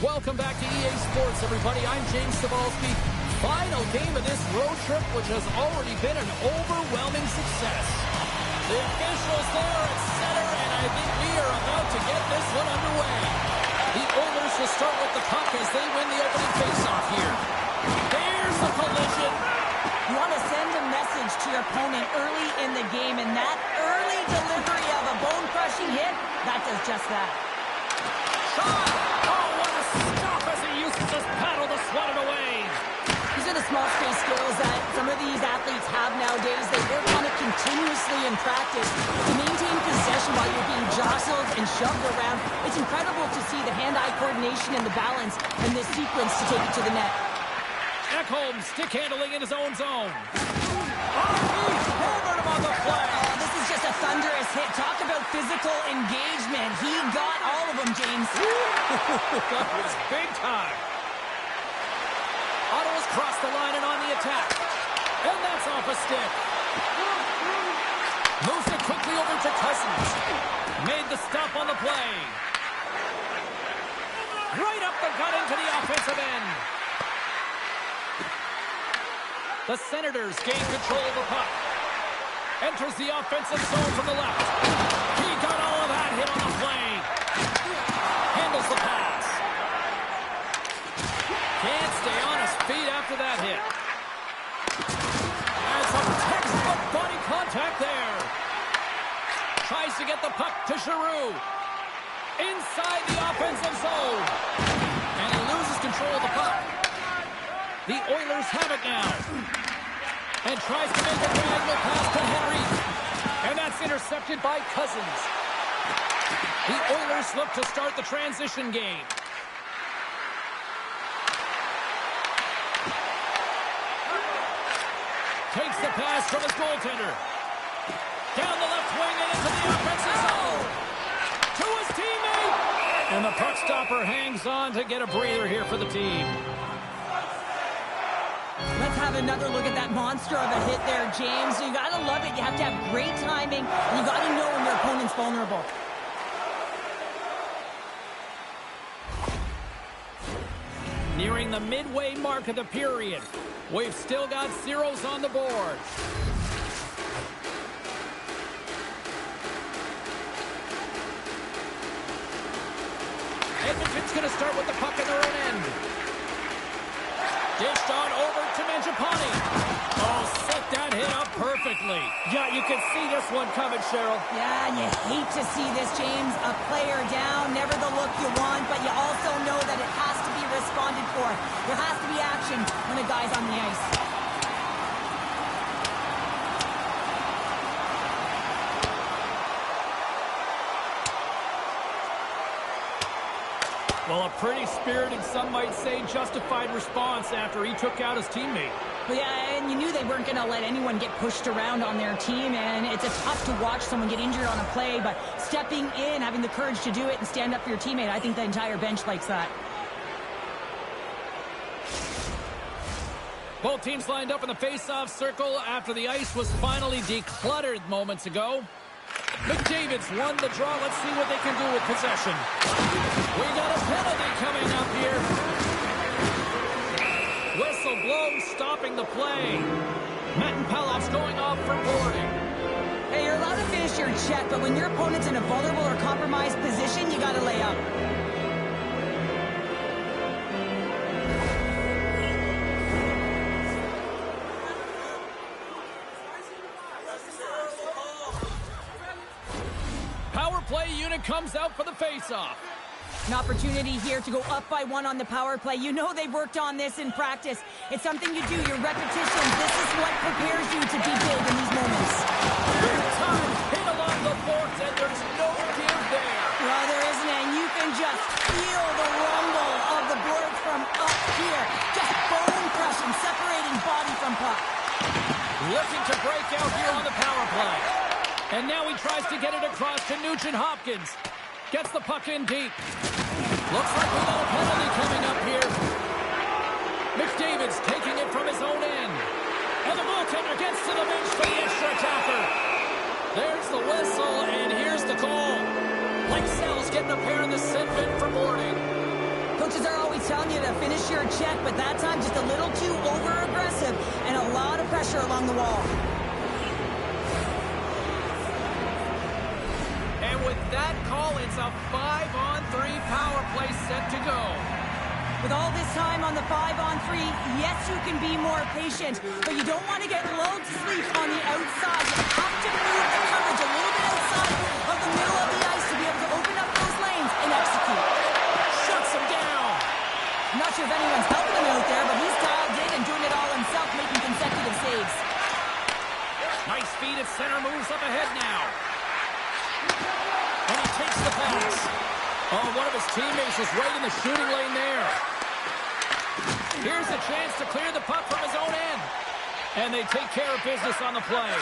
Welcome back to EA Sports, everybody. I'm James Cebulski. Final game of this road trip, which has already been an overwhelming success. The officials there at center, and I think we are about to get this one underway. The Oilers will start with the puck as they win the opening faceoff here. There's the collision. You want to send a message to your opponent early in the game, and that early delivery of a bone-crushing hit, that does just that. Shot! Oh, what a stop as he uses his paddle to swat it away. These are the small space skills that some of these athletes have nowadays. They work on it continuously in practice to maintain possession while you're being jostled and shoved around. It's incredible to see the hand-eye coordination and the balance in this sequence to take it to the net. Ekholm stick handling in his own zone. Oh, he's hammered him on the play. Oh, this is just a thunderous hit. Talk about physical engagement. He got all of them, James. That was big time. Ottawa's crossed the line and on the attack. And that's off a stick. Moves it quickly over to Cousins. Made the stop on the play. Right up the gut into the offensive end. The Senators gain control of the puck. Enters the offensive zone from the left. He got all of that hit on the play. Handles the pass. Can't stay on his feet after that hit. And some textbook body contact there. Tries to get the puck to Giroux. Inside the offensive zone. And he loses control of the puck. The Oilers have it now. And tries to make a diagonal pass to Henry. And that's intercepted by Cousins. The Oilers look to start the transition game. Takes the pass from his goaltender. Down the left wing and into the offensive zone. To his teammate. And the puck stopper hangs on to get a breather here for the team. Let's have another look at that monster of a hit there, James. You got to love it. You have to have great timing, and you got to know when your opponent's vulnerable. Nearing the midway mark of the period. We've still got zeros on the board. Edmonton's going to start with the puck in their own end. Dished on over to Mangiapane. Oh, set that hit up perfectly. Yeah, you can see this one coming, Cheryl. Yeah, and you hate to see this, James. A player down, never the look you want, but you also know that it has to be responded for. There has to be action when a guy's on the ice. Well, a pretty spirited, some might say justified response after he took out his teammate. Well, yeah, and you knew they weren't going to let anyone get pushed around on their team, and it's tough to watch someone get injured on a play, but stepping in, having the courage to do it and stand up for your teammate, I think the entire bench likes that. Both teams lined up in the face-off circle after the ice was finally decluttered moments ago. McDavid's won the draw. Let's see what they can do with possession. We got a penalty coming up here. Whistle blows, stopping the play. Matt Palov's going off for boarding. Hey, you're allowed to finish your check, but when your opponent's in a vulnerable or compromised position, you got to lay up. Play unit comes out for the face-off. An opportunity here to go up by one on the power play. You know they've worked on this in practice. It's something you do, your repetition. This is what prepares you to be big in these moments. Big time hit along the boards, and there's no give there. Well, there isn't, and you can just feel the rumble of the boards from up here. Just bone-crushing, separating body from puck. Looking to break out here on the power play. And now he tries to get it across to Nugent-Hopkins. Gets the puck in deep. Looks like we got a penalty coming up here. McDavid's taking it from his own end. And the goaltender gets to the bench for the extra attacker. There's the whistle, and here's the call. Like Sells getting a pair in the sit bin for boarding. Coach Coaches are always telling you to finish your check, but that time just a little too over-aggressive and a lot of pressure along the wall. And with that call, it's a 5-on-3 power play set to go. With all this time on the 5-on-3, yes, you can be more patient, but you don't want to get lulled to sleep on the outside. You have to move the coverage a little bit outside of the middle of the ice to be able to open up those lanes and execute. Shuts him down. I'm not sure if anyone's helping him out there, but he's dialed in and doing it all himself, making consecutive saves. Nice feed at center, moves up ahead now. And he takes the pass. Oh, one of his teammates was right in the shooting lane there. Here's a chance to clear the puck from his own end. And they take care of business on the play.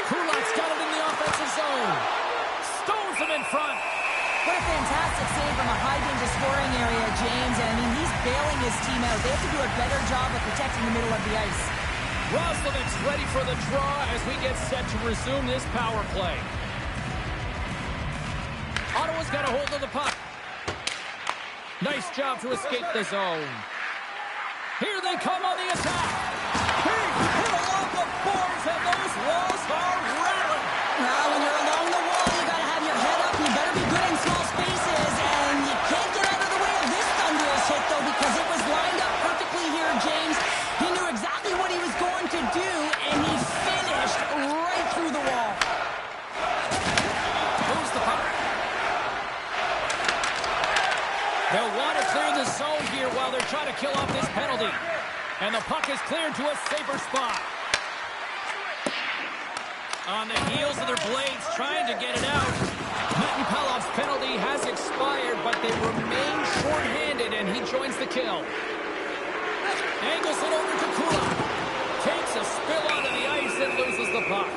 Kulak's got it in the offensive zone. Stones him in front. What a fantastic save from a high-danger scoring area, James. And, I mean, he's bailing his team out. They have to do a better job of protecting the middle of the ice. Roslovic's ready for the draw as we get set to resume this power play. Ottawa's got a hold of the puck. Nice job to escape the zone. Here they come on the attack. He hit along the boards, and those walls are rattling. Well, when you're along the wall, you got to have your head up. You better be good in small spaces, and you can't get out of the way of this thunderous hit, though, because it was lined up perfectly here, James. He knew exactly what he was going to do, and he finished right through the wall. Moves the puck. They'll want to clear the zone here while they're trying to kill off this penalty. And the puck is cleared to a safer spot. On the heels of their blades, trying to get it out. Newton Pelov's penalty has expired, but they remain shorthanded, and he joins the kill. Angles it over to Kulak. Takes a spill onto the ice and loses the puck.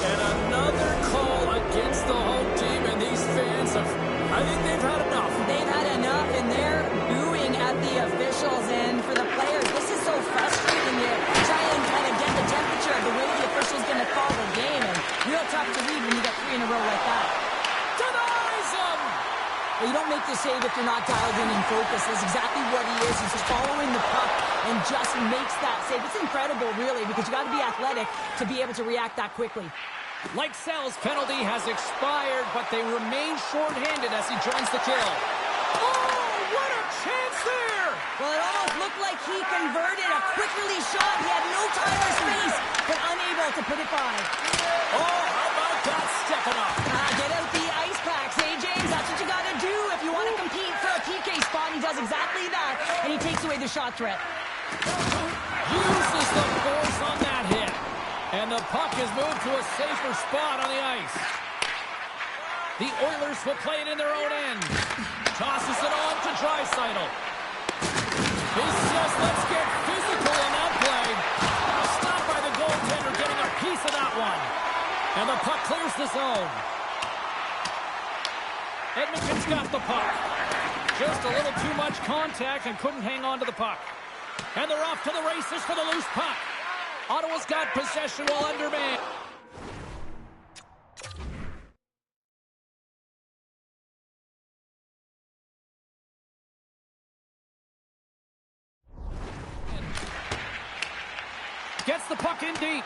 And another call against the home team, and these fans have, I think they've had enough. They've had enough, and they're booing at the officials. And for the players, this is so frustrating. You try and kind of get the temperature of the way the official's going to call the game, and real tough to read when you get 3 in a row like that. Denies him! Well, you don't make the save if you're not dialed in and focused. That's exactly what he is. He's just following the puck and just makes that save. It's incredible, really, because you got to be athletic to be able to react that quickly. Lyxell's penalty has expired, but they remain shorthanded as he joins the kill. Oh, what a chance there! Well, it almost looked like he converted a quick release shot. He had no time or space, but unable to put it by. Oh, how about that stepping up? Get out the ice packs, hey, James? That's what you got to do if you want to compete for a PK spot. He does exactly that, and he takes away the shot threat. Uses the force on that hit. And the puck is moved to a safer spot on the ice. The Oilers will play it in their own end. Tosses it on to Draisaitl. He says, let's get physical on that play. Stopped by the goaltender, getting a piece of that one. And the puck clears the zone. Edmonton's got the puck. Just a little too much contact and couldn't hang on to the puck. And they're off to the races for the loose puck. Ottawa's got possession while undermanned. Gets the puck in deep.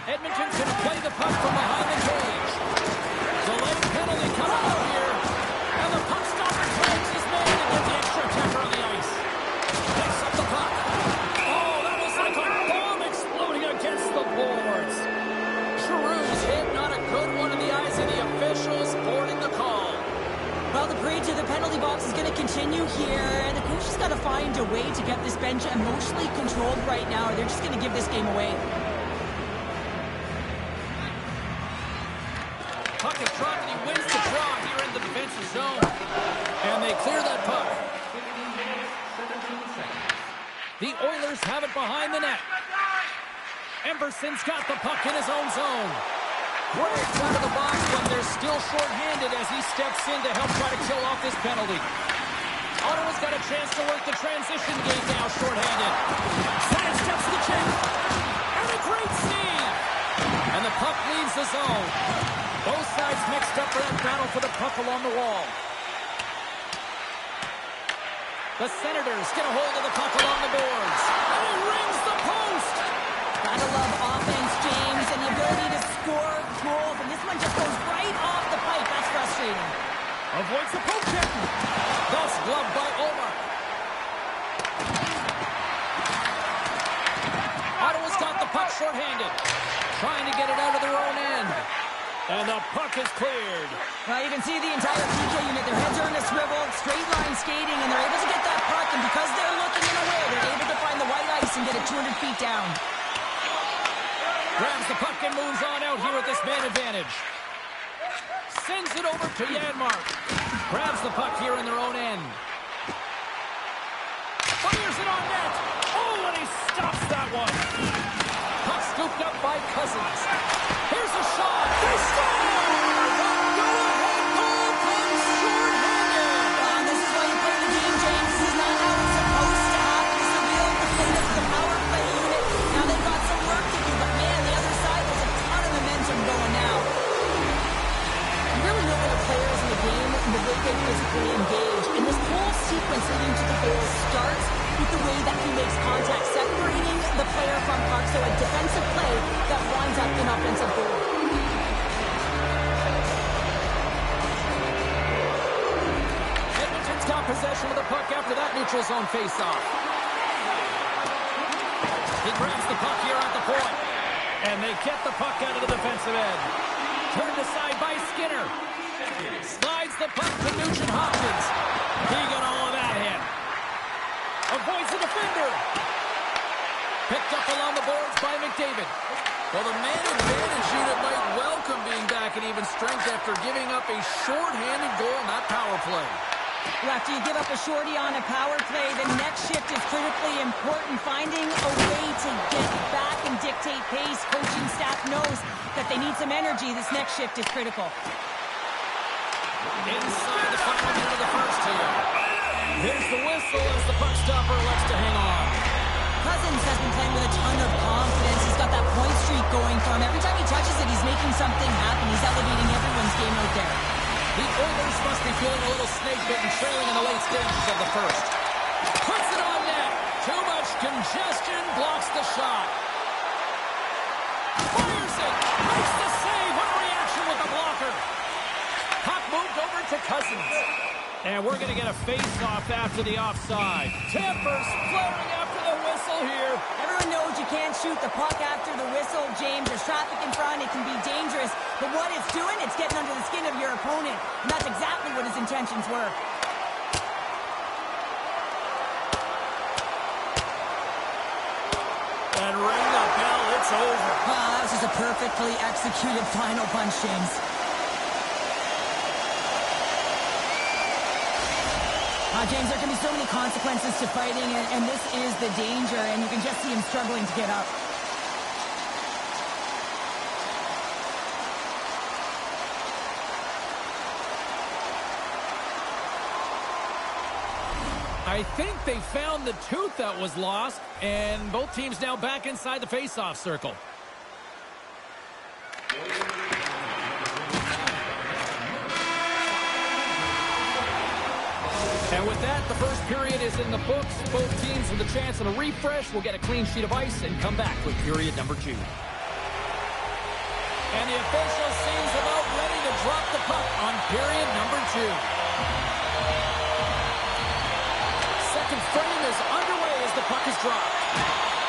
Edmonton's going to play the puck from behind the cage. Delayed penalty coming up here. And the puck stopper claims his man to get the extra attacker on the ice. Picks up the puck. Oh, that was like a bomb exploding against the boards. Giroux's hit, not a good one in the eyes of the officials, boarding the call. Well, the parade to the penalty box is going to continue here, and the coach has got to find a way to get this bench emotionally controlled right now, or they're just going to give this game away. Puck is dropped, and he wins the draw here in the defensive zone. And they clear that puck. The Oilers have it behind the net. Emberson's got the puck in his own zone. Breaks out of the box, but they're still shorthanded as he steps in to help try to kill off this penalty. Ottawa's got a chance to work the transition game now, shorthanded. Side steps the check. And a great save. And the puck leaves the zone. Both sides mixed up for that battle for the puck along the wall. The Senators get a hold of the puck along the boards. And he rings the post! Gotta love offense, James, and the ability to score goals. And this one just goes right off the pipe. That's frustrating. Avoids the poke check. That's gloved by Omar. Ottawa's got the puck shorthanded. Trying to get it out of their own end. And the puck is cleared. Well, you can see the entire PK unit. Their heads are in a swivel, straight line skating, and they're able to get that puck. And because they're looking in a way, they're able to find the white ice and get it 200 feet down. Grabs the puck and moves on out here with this man advantage. Sends it over to Janmark. Grabs the puck here in their own end. Fires it on net. Oh, and he stops that one. Puck scooped up by Cousins. Here's a shot. They score! The go-ahead goal comes short-handed. This is why you play the game, James. This is not how it's supposed to happen. This is the real defense of the power play unit. Now they've got some work to do, but man, the other side, there's a ton of momentum going now. You really know that the players in the game, the way they physically engage, and this whole sequence leading to the goal starts with the way that he makes contact, separating the player from puck, so a defensive play that winds up in offensive goal. Edmonton's got possession of the puck after that neutral zone face-off. He grabs the puck here at the point. And they get the puck out of the defensive end. Turned aside by Skinner. Slides the puck to Nugent-Hopkins. He got all of that hit. Avoids the defender. Picked up along the boards by McDavid. Well, the man advantage unit might welcome being back at even strength after giving up a short-handed goal in that power play. Well, after you give up a shorty on a power play, the next shift is critically important. Finding a way to get back and dictate pace. Coaching staff knows that they need some energy. This next shift is critical. Inside the final minute of the first here. Here's the whistle as the puck stopper elects to hang on. Cousins has been playing with a ton of confidence. He's got that point streak going for him. Every time he touches it, he's making something happen. He's elevating everyone's game out there. The Oilers must be feeling a little snake-bitten, trailing in the late stages of the first. Puts it on net. Too much congestion, blocks the shot. Fires it. Makes the save. What a reaction with the blocker. Puck moved over to Cousins. And we're going to get a face-off after the offside. Tampa's flaring after the whistle here. Everyone knows you can't shoot the puck after the whistle, James. There's traffic in front. It can be dangerous. But what it's doing, it's getting under the skin of your opponent. And that's exactly what his intentions were. And ring the bell. It's over. This is a perfectly executed final punch, James. James, there can be so many consequences to fighting, and this is the danger, and you can just see him struggling to get up. I think they found the tooth that was lost, and both teams now back inside the face-off circle. And with that, the first period is in the books. Both teams with a chance of a refresh will get a clean sheet of ice and come back with period number 2. And the official seems about ready to drop the puck on period number 2. Second frame is underway as the puck is dropped.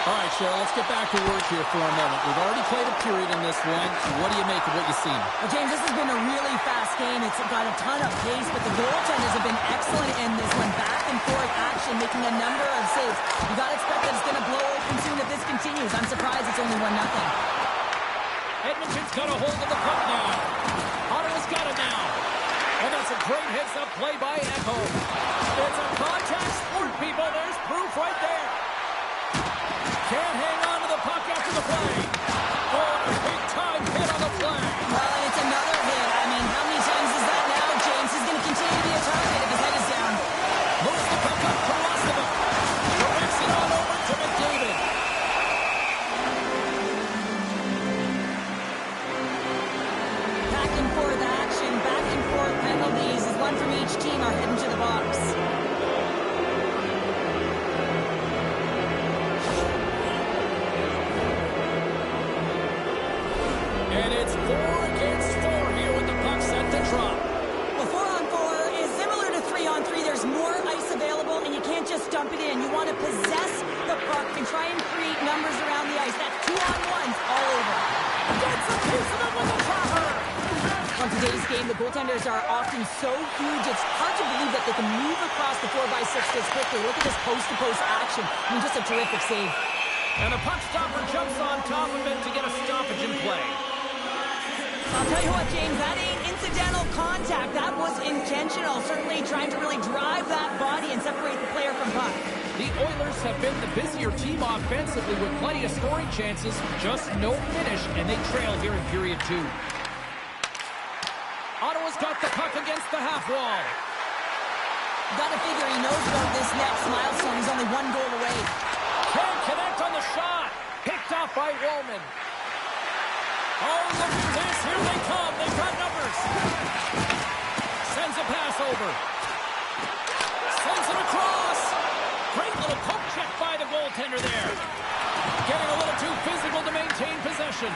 All right, Cheryl, let's get back to work here for a moment. We've already played a period in this one. What do you make of what you've seen? Well, James, this has been a really fast game. It's got a ton of pace, but the goaltenders have been excellent in this one. Back and forth action, making a number of saves. You got to expect that it's going to blow open soon if this continues. I'm surprised it's only 1-0. Edmonton's got a hold of the puck now. Ottawa's got it now. And that's a great heads-up play by Echo. It's a contact sport, people. There's proof right there. Can't hang on to the puck after the play. Oh, a big-time hit on the play. Well, and it's another hit. I mean, how many times is that now, James? He's going to continue to be a target if his head is down. Moves the puck up to Rostovich. Directs it on over to McDavid. Back and one from each team are heading to the box. And it's 4 against 4 here with the puck set to drop. Well, 4-on-4 is similar to 3-on-3. There's more ice available, and you can't just dump it in. You want to possess the puck and try and create numbers around the ice. That's 2-on-1s all over. Gets a piece of it with the trapper. On today's game, the goaltenders are often so huge, it's hard to believe that they can move across the 4x6 this quickly. Look at this post-to-post action. I mean, just a terrific save. And the puck stopper jumps on top of it to get a stoppage in play. I'll tell you what, James, that ain't incidental contact. That was intentional. Certainly trying to really drive that body and separate the player from puck. The Oilers have been the busier team offensively with plenty of scoring chances, just no finish, and they trail here in period 2. Ottawa's got the puck against the half wall. Gotta figure he knows about this next milestone. He's only 1 goal away. Can't connect on the shot. Picked off by Roman. Oh, look at this. Here they come. They've got numbers. Sends a pass over. Sends it across. Great little poke check by the goaltender there. Getting a little too physical to maintain possession.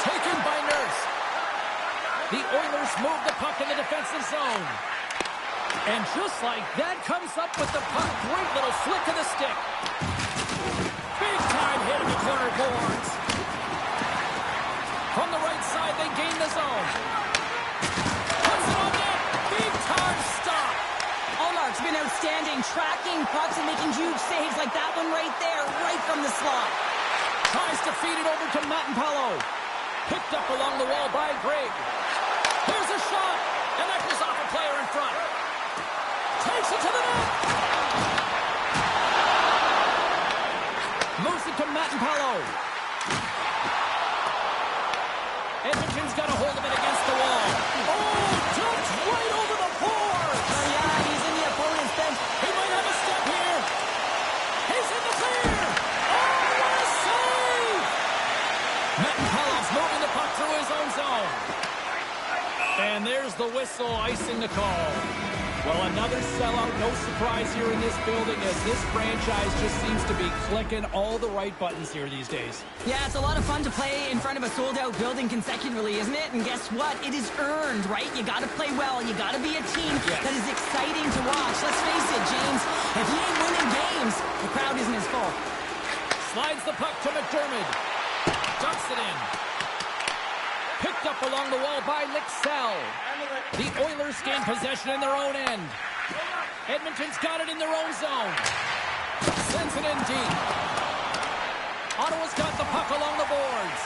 Taken by Nurse. The Oilers move the puck in the defensive zone. And just like that, comes up with the puck. Great little flick of the stick. Big time hit in the corner boards. From the right side, they gain the zone. Puts it on net. Big time stop. Allmark's been outstanding, tracking pucks and making huge saves like that one right there, right from the slot. Tries to feed it over to Mattenpalo. Picked up along the wall by Greg. Here's a shot. And that goes off a player in front. Takes it to the net. Moves it to Mattenpalo. Edmonton's got a hold of it against the wall. Oh, dumped right over the board. Oh, yeah, he's in the opponent's bench. He might have a step here. He's in the clear. Oh, what a save. Mattenpalo's moving the puck through his own zone. And there's the whistle icing the call. Well, another sellout, no surprise here in this building as this franchise just seems to be clicking all the right buttons here these days. Yeah, it's a lot of fun to play in front of a sold-out building consecutively, isn't it? And guess what? It is earned, right? You got to play well. You got to be a team that is exciting to watch. Let's face it, James, if he ain't winning games, the crowd isn't as full. Slides the puck to McDermott. Dumps it in. Picked up along the wall by Lixell. The Oilers gain possession in their own end. Edmonton's got it in their own zone. Sends it in deep. Ottawa's got the puck along the boards.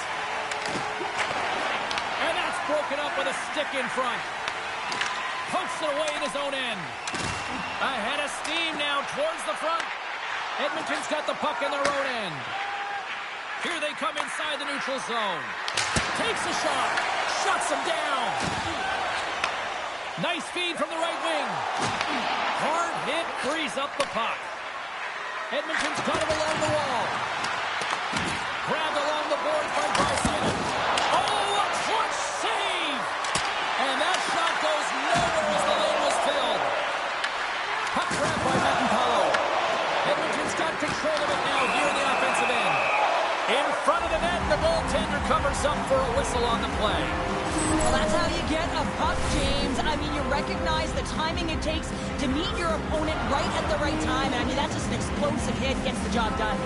And that's broken up with a stick in front. Punts it away in his own end. Ahead of steam now towards the front. Edmonton's got the puck in their own end. Here they come inside the neutral zone. Takes a shot. Shuts him down. Nice feed from the right wing. Hard hit frees up the puck. Edmonton's got it along the wall. Grabbed along the boards by Draisaitl. Oh, a clutch save! And that shot goes nowhere as the lane was filled. Puck grabbed by Mattenpalo. Edmonton's got control of it now here in the offensive end. In front of the net, the goaltender covers up for a whistle on the play. Well, that's how you get a puck, James. I mean, you recognize the timing it takes to meet your opponent right at the right time. And I mean, that's just an explosive hit, gets the job done.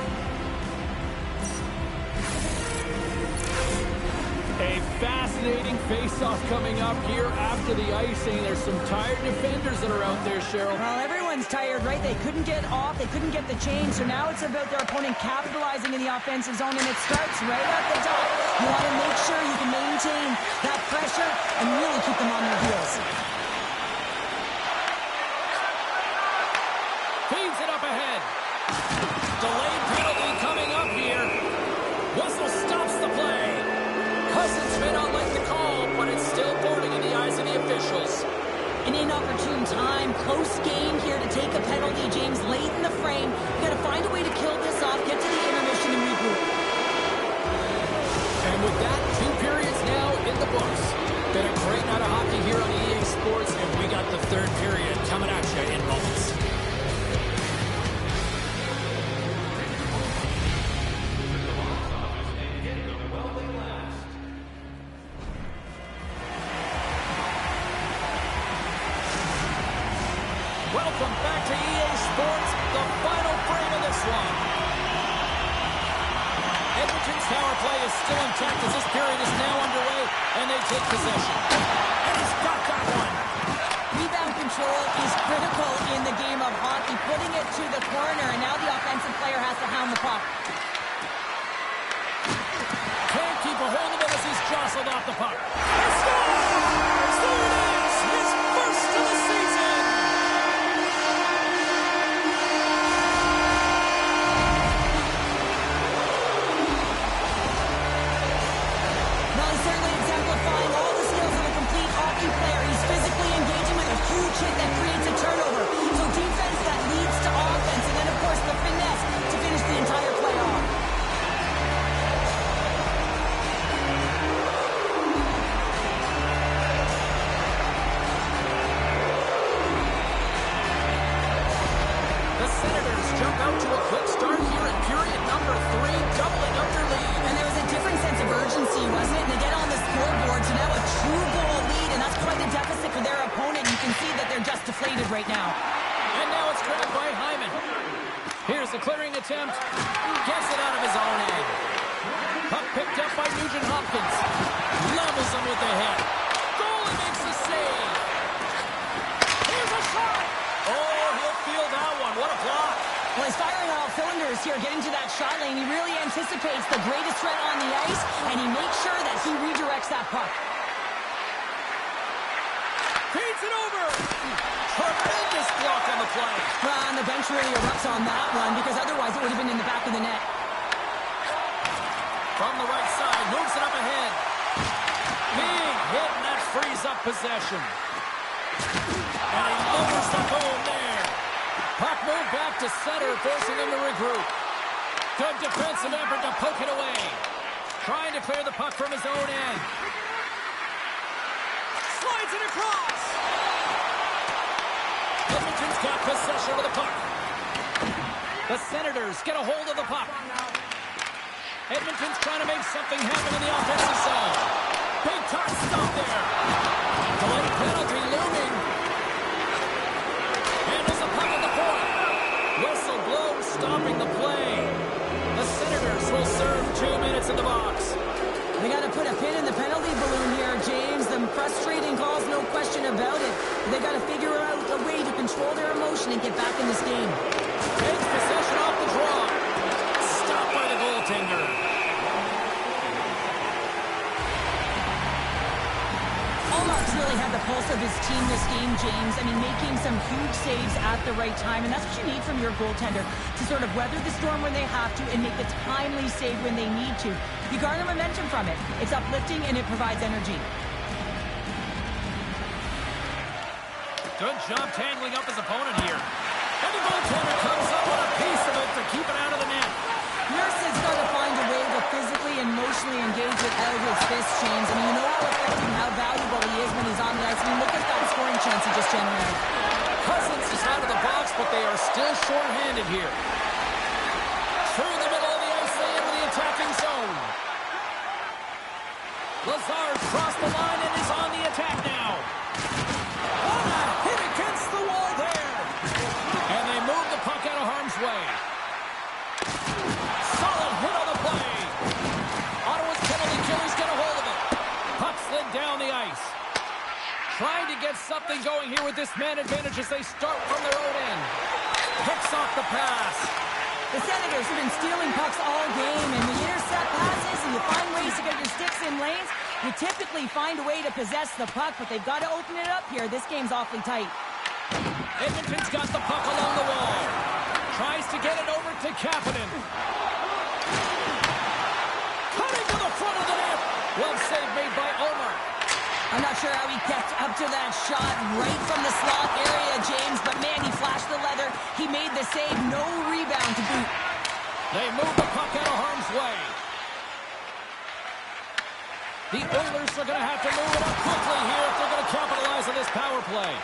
A fascinating face-off coming up here after the icing. There's some tired defenders that are out there, Cheryl. Well, everyone's tired, right? They couldn't get off. They couldn't get the change. So now it's about their opponent capitalizing in the offensive zone, and it starts right at the top. You want to make sure you can maintain that pressure and really keep them on their heels. Feeds it up ahead. Delayed penalty coming up here. Whistle stops the play. Cousins may not like the call, but it's still boarding in the eyes of the officials. An inopportune time, close game here to take a penalty, James, late in the frame. You got to find a way to kill this off, get to the intermission and regroup. And with is still intact as this period is now underway, and they take possession. And he's got that one. Rebound control is critical in the game of hockey, putting it to the corner, and now the offensive player has to hound the puck. Can't keep a hold of it as he's jostled off the puck. He scores! There it is! His first of the season! Well, he's certainly exemplifying all the skills of a complete hockey player. He's physically engaging with a huge hit that creates a turnover. So defense that leads to offense, and then, of course, the finesse to finish the entire play off. The Senators jump out to a quick start here in period number 3, doubling up their lead. And there was a different sense of urgency, wasn't it? And they get on the scoreboard, so now a two-goal lead, and that's quite a deficit for their opponent. You can see that they're just deflated right now. And now it's grabbed by Hyman. Here's the clearing attempt. Gets it out of his own end. Puck picked up by Nugent Hopkins. Levels him with the hit. Goalie makes the save. Here's a shot. Oh, he'll feel that one. What a block. Well, he's firing on all cylinders here, getting to that shot lane. He really anticipates the greatest threat on the ice, and he makes sure that he redirects that puck. Feeds it over. Tremendous block on the play. Well, and the bench really erupts on that one, because otherwise it would have been in the back of the net. From the right side, moves it up ahead. Big hit, and that frees up possession. And he lowers the home there. Puck moved back to center, forcing him to regroup. Good defensive effort to poke it away. Trying to clear the puck from his own end. Slides it across. Edmonton's got possession of the puck. The Senators get a hold of the puck. Edmonton's trying to make something happen in the offensive zone. Big time stop there. Delayed penalty looming. Handles the puck at the point. Whistle blows, stopping the play. The Senators will serve 2 minutes in the box. They got to put a pin in the penalty balloon here, James. The frustrating calls, no question about it. They got to figure out a way to control their emotion and get back in this game. Takes possession off the draw. Stopped by the goaltender. Allmark's really had the pulse of his team this game, James. I mean, making some huge saves at the right time, and that's what you need from your goaltender, to sort of weather the storm when they have to and make the timely save when they need to. You garner momentum from it. It's uplifting and it provides energy. Good job tangling up his opponent here. And the goaltender comes up with a piece of it to keep it out of the net. Nurse has got to find a way to physically and emotionally engage without his fist, James. I mean, you know how effective, how valuable he is when he's on the ice. I mean, look at that scoring chance he just generated. Cousins is out of the box, but they are still short-handed here. Through the middle of the ice, they enter the attacking zone. Lazard crossed the line and is on the attack now. What a hit against the wall there. And they move the puck out of harm's way. Solid hit on the play. Ottawa's penalty killers get a hold of it. Puck slid down the ice. Trying to get something going here with this man advantage as they start from their own end. Picks off the pass. The Senators have been stealing pucks all game, and when you intercept passes and you find ways to get your sticks in lanes, you typically find a way to possess the puck, but they've got to open it up here. This game's awfully tight. Edmonton's got the puck along the wall. Tries to get it over to Kapanen. Cutting to the front of the net. Well save made by Omar. I'm not sure how he kept up to that shot right from the slot area, James, but man, he flashed the leather. He made the save, no rebound to boot. They move the puck out of harm's way. The Oilers are going to have to move it up quickly here if they're going to capitalize on this power play.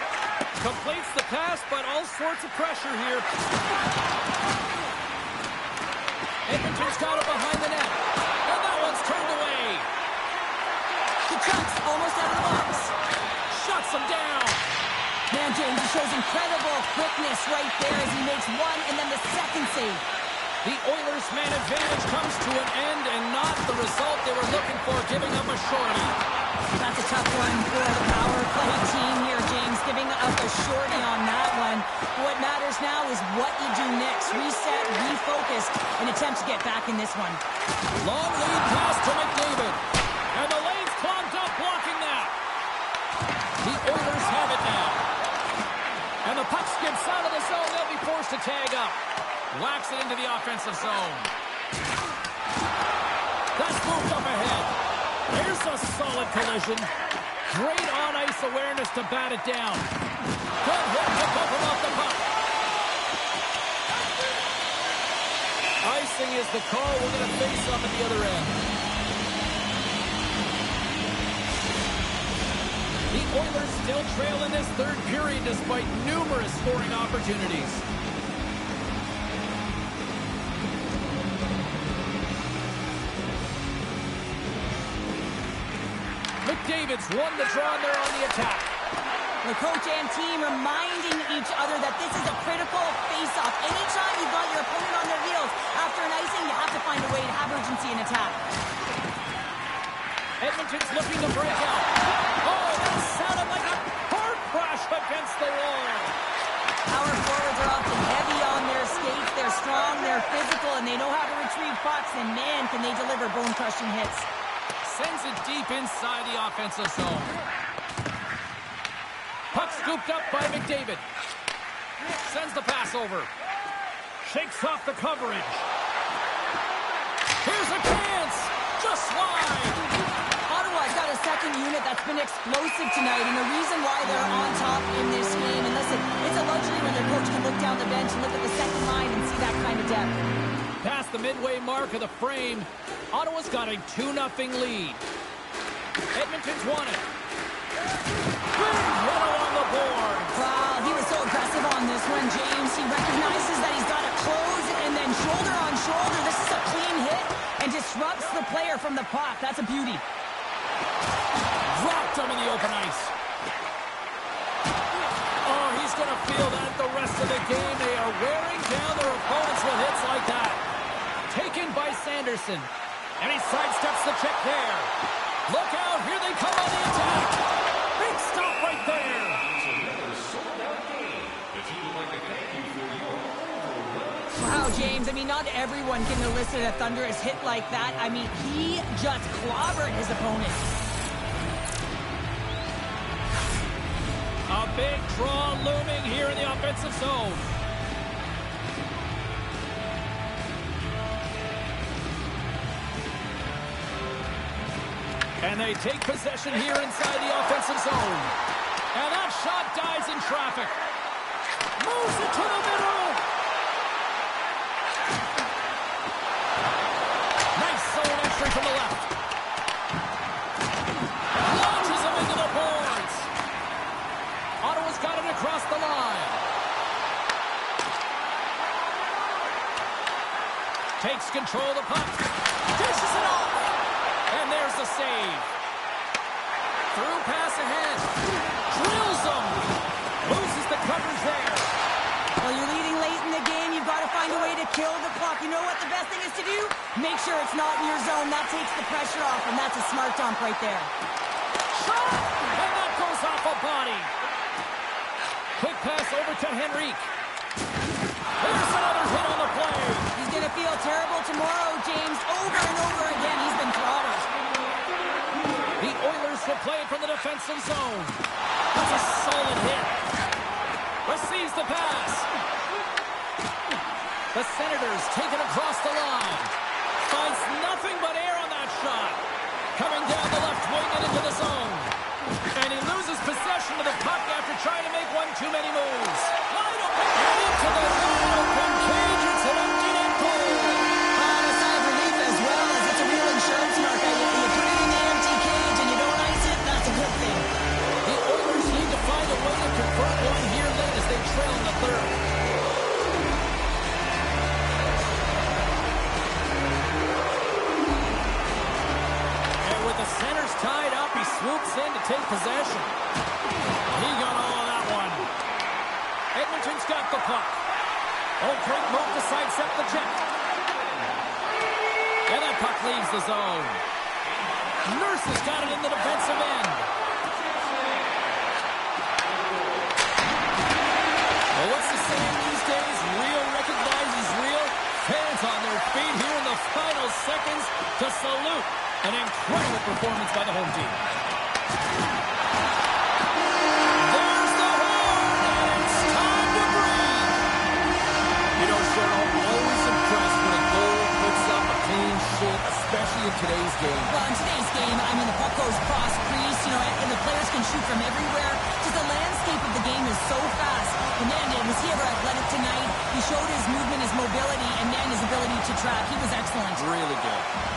Completes the pass, but all sorts of pressure here. Edmonton's got it behind the net. And that one's turned away. The Chucks almost out of the box. Shuts him down. Man, James, he shows incredible quickness right there as he makes one and then the second save. The Oilers' man advantage comes to an end, and not the result they were looking for, giving up a shorty. That's a tough one for the power play team here, James, giving up a shorty on that one. What matters now is what you do next. Reset, refocus, and attempt to get back in this one. Long lead pass to McDavid. And the lane's clogged up, blocking that. The Oilers have it now. And the puck skips out of the zone. They'll be forced to tag up. Whacks it into the offensive zone. That's moved up ahead. Here's a solid collision. Great on-ice awareness to bat it down. Good hit to bump him off the puck. Icing is the call. We're going to face up at the other end. The Oilers still trail in this third period despite numerous scoring opportunities. McDavid's won the draw, and they're on the attack. The coach and team reminding each other that this is a critical face-off. Anytime you've got your opponent on their heels after an icing, you have to find a way to have urgency in attack. Edmonton's looking to break out. Oh, that sounded like a car crash against the wall. Power forwards are often heavy on their skates. They're strong, they're physical, and they know how to retrieve pucks. And man, can they deliver bone-crushing hits. Sends it deep inside the offensive zone. Puck scooped up by McDavid. Sends the pass over. Shakes off the coverage. Here's a chance. Just wide. Ottawa's got a second unit that's been explosive tonight, and the reason why they're on top in this game, and listen, it's a luxury when your coach can look down the bench and look at the second line and see that kind of depth. Past the midway mark of the frame, Ottawa's got a 2-0 lead. Edmonton's won it. Big hit along the board. Wow, he was so aggressive on this one, James. He recognizes that he's got to close and then shoulder on shoulder. This is a clean hit and disrupts the player from the puck. That's a beauty. Dropped him in the open ice. Oh, he's going to feel that the rest of the game. They are wearing down their opponents with hits like that. Taken by Sanderson. And he sidesteps the check there. Look out, here they come on the attack. Big stop right there. Wow, James, I mean, not everyone can elicit a thunderous hit like that. I mean, he just clobbered his opponent. A big draw looming here in the offensive zone. And they take possession here inside the offensive zone. And that shot dies in traffic. Moves it to the middle. Nice zone entry from the left. Launches him into the boards. Ottawa's got it across the line. Takes control of the puck. Dishes it off. And there's the save. Through pass ahead. Drills him. Loses the coverage there. Well, you're leading late in the game. You've got to find a way to kill the clock. You know what the best thing is to do? Make sure it's not in your zone. That takes the pressure off, and that's a smart dump right there. Shot! And that goes off a body. Quick pass over to Henrique. There's another hit on the play. He's going to feel terrible tomorrow, James. Over and over again, he's been throttled. The Oilers will play it from the defensive zone. That's a solid hit. Receives the pass. The Senators take it across the line. Finds nothing but air on that shot. Coming down the left wing and into the zone. And he loses possession of the puck after trying to make one too many moves. Wide open. And into the wide open cage. It's an empty net goal. A sigh of relief as well, as it's a real insurance mark. You put it in the empty cage and you don't ice it, that's a good thing. The Oilers need to find a way to convert one here late as they trail in the third. And with the centers tied up, he swoops in to take possession. He got all of that one. Edmonton's got the puck. Oh, great move to sidestep the check. And that puck leaves the zone. Nurse has got it in the defensive end. Well, what's the saying these days? Real recognizes real. Fans on their feet here in the final seconds to salute an incredible performance by the home team. There's the horn, and it's time to breathe. You know, Cheryl, I'm always impressed when a goal puts up a clean sheet, especially in today's game. Well, in today's game, I mean, the puck goes cross-crease, you know, and the players can shoot from everywhere. Just the landscape of the game is so fast. And man, was he ever athletic tonight? He showed his movement, his mobility, and man, his ability to track. He was excellent. Really good.